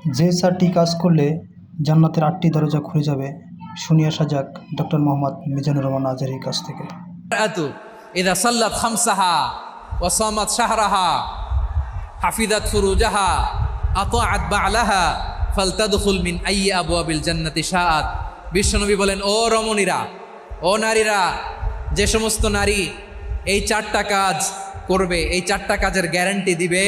যে চারটি কাজ করলে জান্নাতের ৮টি দরজা খুলে যাবে, শুনিয়ে আসা যাক ডক্টর মোহাম্মদ মিজানুর রহমান আজহারীর কাছ থেকে। ইদা সাল্লাত খামসাহা ওয়া সামাত শাহরাহা হাফিজাত ফুরুজাহা আতাআত বা'লাহা ফালতাদখুল মিন আইয়ি আবওয়াবিল জান্নাতি শাআত। বিশ্বনবী বলেন, ও রমণীরা, ও নারীরা, যে সমস্ত নারী এই 4টা কাজ করবে, এই 4টা কাজের গ্যারান্টি দিবে,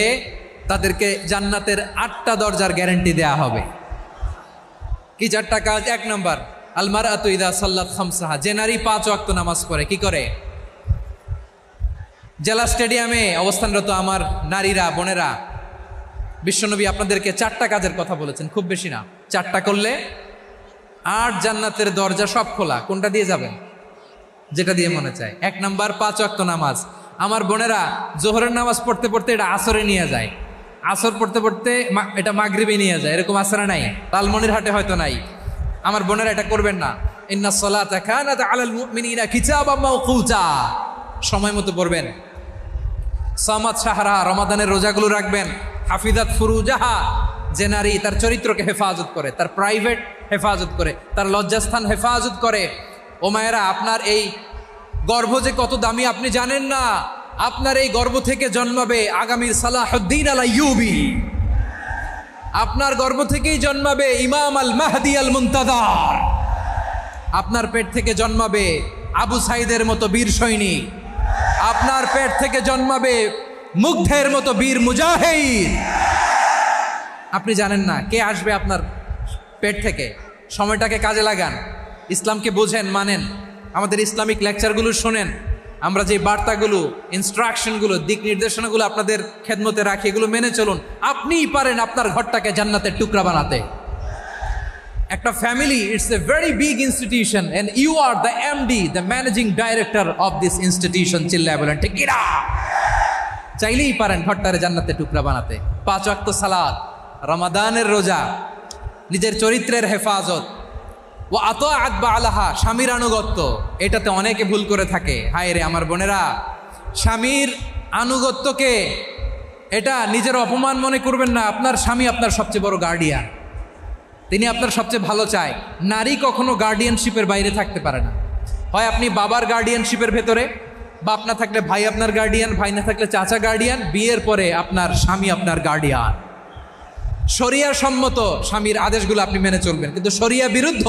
তাদেরকে জান্নাতের 8টা দরজার গ্যারান্টি দেয়া হবে। কি 4টা কাজ? 1 নম্বর, আল মারআতু ইদা সাল্লাত খামসাহা, যে নারী 5 ওয়াক্ত নামাজ পড়ে। কি করে? জেলা স্টেডিয়ামে অবস্থানরত আমার নারীরা, বোনেরা, বিশ্বনবী আপনাদেরকে 4টা কাজের কথা বলেছেন, খুব বেশি না। 4টা করলে 8 জান্নাতের দরজা সব খোলা। কোনটা দিয়ে যাবেন? যেটা দিয়ে মনে চায়। 1 নম্বর 5 ওয়াক্ত নামাজ। আমার বোনেরা জোহরের নামাজ পড়তে পড়তে এটা আসরে নিয়ে যায়, আসর পড়তে পড়তে এটা মাগরিবে নিয়ে যায়। এরকম আসরে নাই, লালমনিরহাটে হয়তো নাই। আমার বোনেরা এটা করবেন না। ইন্নাস সালাতা কানাত আলাল মুমিনিনা কিতাবাম মাওকুতা, সময় মতো পড়বেন। সামাত শাহরা, রমাদানের রোজাগুলো রাখবেন। হাফিজাত ফুরুজাহা, যে নারী তার চরিত্রকে হেফাজত করে, তার প্রাইভেট হেফাজত করে, তার লজ্জাস্থান হেফাজত করে। ও মায়েরা, আপনার এই গর্ভ যে কত দামি আপনি জানেন না। আপনার এই গর্ভ থেকে জন্মাবে আগামীর সালাহুদ্দিন আল আইয়ুবী। আপনার গর্ভ থেকেই জন্মাবে ইমাম আল মাহদি আল মুনতাজার। আপনার পেট থেকে জন্মাবে আবু সাইদের মতো বীর সৈনিক। আপনার পেট থেকে জন্মাবে মুগ্ধের মতো বীর মুজাহিদ। আপনি জানেন না কে আসবে আপনার পেট থেকে। সময়টাকে কাজে লাগান, ইসলামকে বোঝেন, মানেন, আমাদের ইসলামিক লেকচারগুলো শোনেন। আমরা যে বার্তাগুলো, ইনস্ট্রাকশনগুলো, দিক নির্দেশনাগুলো আপনাদের খেদমতে রাখি, এগুলো মেনে চলুন। আপনিই পারেন আপনার ঘরটাকে জান্নাতের টুকরা বানাতে। একটা family, it's a very big institution and you are the MD, the managing director of this institution. চিল্লায় বলেন ঠিক কিনা? চাইলেই পারেন ঘরটারে জান্নাতের টুকরা বানাতে। 5 ওয়াক্ত সালাত, রমাদানের রোজা, নিজের চরিত্রের হেফাজত, ও আতাআত বা'লাহা, স্বামীর আনুগত্য। এটাতে অনেকে ভুল করে থাকে। হায় রে আমার বোনেরা, স্বামীর আনুগত্যকে এটা নিজের অপমান মনে করবেন না। আপনার স্বামী আপনার সবচেয়ে বড় গার্ডিয়ান, তিনি আপনার সবচেয়ে ভালো চায়। নারী কখনো গার্ডিয়ানশিপের বাইরে থাকতে পারে না। হয় আপনি বাবার গার্ডিয়ানশিপের ভেতরে, বাপ না থাকলে ভাই আপনার গার্ডিয়ান, ভাই না থাকলে চাচা গার্ডিয়ান, বিয়ের পরে আপনার স্বামী আপনার গার্ডিয়ান। শরিয়া সম্মত স্বামীর আদেশগুলো আপনি মেনে চলবেন, কিন্তু শরিয়া বিরুদ্ধ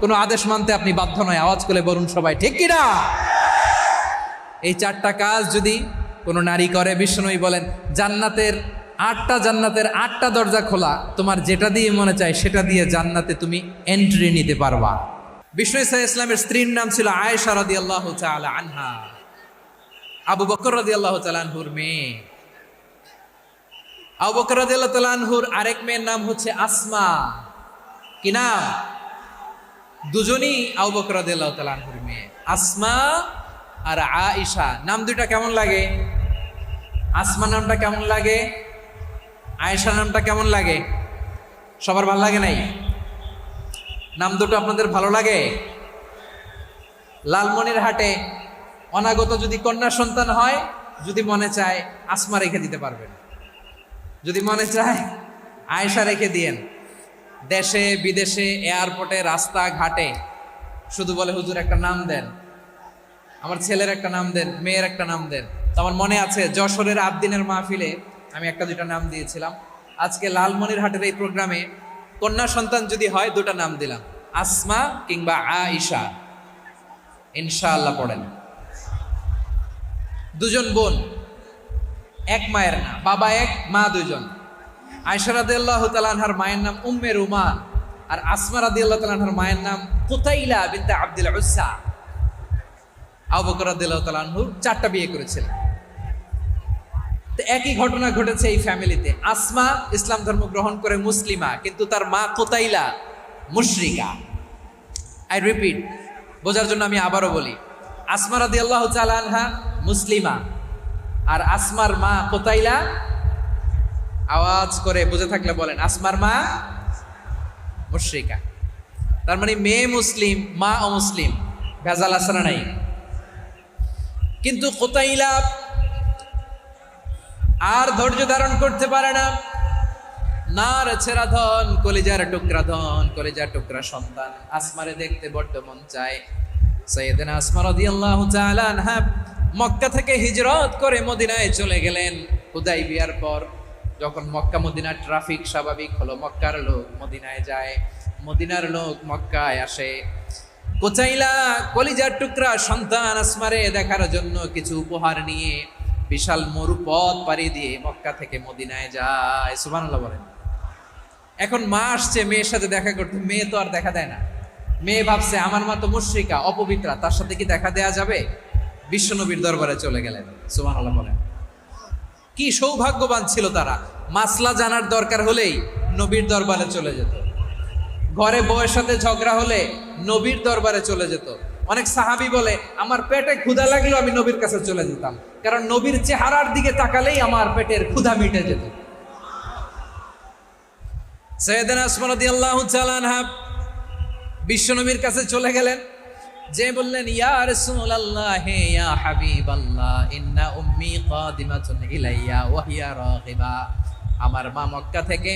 কোনো আদেশ মানতে আপনি বাধ্য নয়। আওয়াজ করে বলুন সবাই ঠিক কিনা? এই 4টা কাজ যদি কোনো নারী করে, বিশ্বনবী বলেন জান্নাতের 8টা দরজা খোলা। তোমার যেটা দিয়ে মনে চায় সেটা দিয়ে জান্নাতে তুমি এন্ট্রি নিতে পারবা। বিষ্ণু ইসলামের স্ত্রীর নাম ছিল আয়েশা রাদিয়াল্লাহু তাআলা আনহা, আবু বকর রাদিয়াল্লাহু তাআলা আনহুর মেয়ে। আবু বকর রাদিয়াল্লাহু তাআলা আনহুর আরেক মেয়ের নাম হচ্ছে আসমা। কি নাম? দুজনই আবু বকর রাদিয়াল্লাহু তাআলা আনহুর মেয়ে, আসমা আর আয়েশা। নাম দুইটা কেমন লাগে? আসমা নামটা কেমন লাগে? আয়েশা নামটা কেমন লাগে? সবার ভালো লাগে নাই? নাম দুটো আপনাদের ভালো লাগে? লালমনিরহাটে অনাগত যদি কন্যা সন্তান হয়, যদি মনে চায় আসমা রেখে দিতে পারবেন, যদি মনে চায় আয়েশা রেখে দিয়েন। দেশে বিদেশে, এয়ারপোর্টে, রাস্তা ঘাটে শুধু বলে হুজুর একটা নাম দেন, আমার ছেলের একটা নাম দেন, মেয়ের একটা নাম দেন। তো আমার মনে আছে যশোরের আবদিনের মাহফিলে আমি 1-2টা নাম দিয়েছিলাম। আজকে লালমনিরহাটের এই প্রোগ্রামে কন্যা সন্তান যদি হয় 2টা নাম দিলাম, আসমা কিংবা আয়েশা। ইনশাআল্লাহ পড়েন। দুজন বোন, এক মায়ের না, বাবা এক, মা দুজন। আয়েশা রাদিয়াল্লাহু তাআলা আনহার মায়ের নাম উম্মে রুমান, আর আসমা রাদিয়াল্লাহু তাআলা আনহার মায়ের নাম কুতাইলা বিনতে আব্দুল উজ্জা। আবু বকর রাদিয়াল্লাহু তাআলা আনহু 4টা বিয়ে করেছিলেন। তো একই ঘটনা ঘটেছে এই ফ্যামিলিতে। আসমা ইসলাম ধর্ম গ্রহণ করে মুসলিমা, কিন্তু তার মা কুতাইলা মুশরিকা। আই রিপিট, বোঝার জন্য আমি আবারও বলি, আসমা রাদিয়াল্লাহু তাআলা আনহা মুসলিমা, আর আসমার মা কুতাইলা। আওয়াজ করে বুঝে থাকলে বলেন, আসমার মা মুশরিকা। তার মানে মেয়ে মুসলিম, মা অমুসলিম। ভেজাল আছে না নাই? কিন্তু কুতাইলা আর ধৈর্য ধারণ করতে পারে না। নার ছেড়া ধন, কলিজার টুকরা ধন, কলিজার টুকরা সন্তান। আসমারে দেখতে বড্ড মন চায়। সাইয়েদনা আসমা রাদিয়াল্লাহু তাআলা আনহা মক্কা থেকে হিজরত করে মদিনায় চলে গেলেন হুদাইবিয়ার পর। যখন মক্কা মদিনার ট্রাফিক স্বাভাবিক হলো, মক্কার লোক মদিনায় যায়, মদিনার লোক মক্কায় আসে। কোচাইলা কলিজার টুকরা সন্তান আসমারে দেখার জন্য কিছু উপহার নিয়ে বিশাল মরুপথ পাড়ি দিয়ে মক্কা থেকে মদিনায় যায়। সুবহানাল্লাহ বলেন। এখন মা আসছে মেয়ের সাথে দেখা করতে, মেয়ে তো আর দেখা দেয় না। মেয়ে ভাবছে আমার মা তো মুশরিকা, অপবিত্রা, তার সাথে কি দেখা দেয়া যাবে? বিশ্বনবীর দরবারে চলে গেলেন। সুবহানাল্লাহ বলেন। কি সৌভাগ্যবান ছিল তারা, মাসলা জানার দরকার হলেই নবীর দরবারে চলে যেত। ঘরে বউয়ের সাথে ঝগড়া হলে নবীর দরবারে চলে যেত। অনেক সাহাবী বলে আমার পেটে ক্ষুধা লাগলেও আমি নবীর কাছে চলে যেতাম, কারণ নবীর চেহারার দিকে তাকালেই আমার পেটের ক্ষুধা মিটে যেত। সাইয়েদনা আসমা রাদিয়াল্লাহু তাআলা আনহা বিশ্বনবীর কাছে চলে গেলেন, যে বললেন ইয়া রাসূলুল্লাহ ইয়া হাবিবাল্লাহ ইন্না উম্মি কাদিমাতুন ইলাইয়া ওয়া হিয়া রাগিবা। আমার মা মক্কা থেকে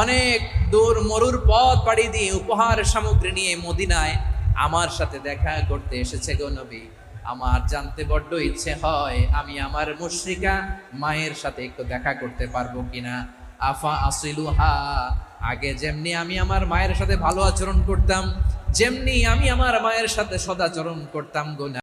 অনেক দূর মরুর পথ পাড়ি দিয়ে উপহার সামগ্রী নিয়ে মদিনায় আমার সাথে দেখা করতে এসেছে গো নবী। আমার জানতে বড্ড ইচ্ছে হয় আমি আমার মুশরিকা মায়ের সাথে একটু দেখা করতে পারবো কিনা। আফা আসিলুহা, আগে যেমনি আমি আমার মায়ের সাথে ভালো আচরণ করতাম, যেমনি আমি আমার মায়ের সাথে সদাচরণ করতাম গো না।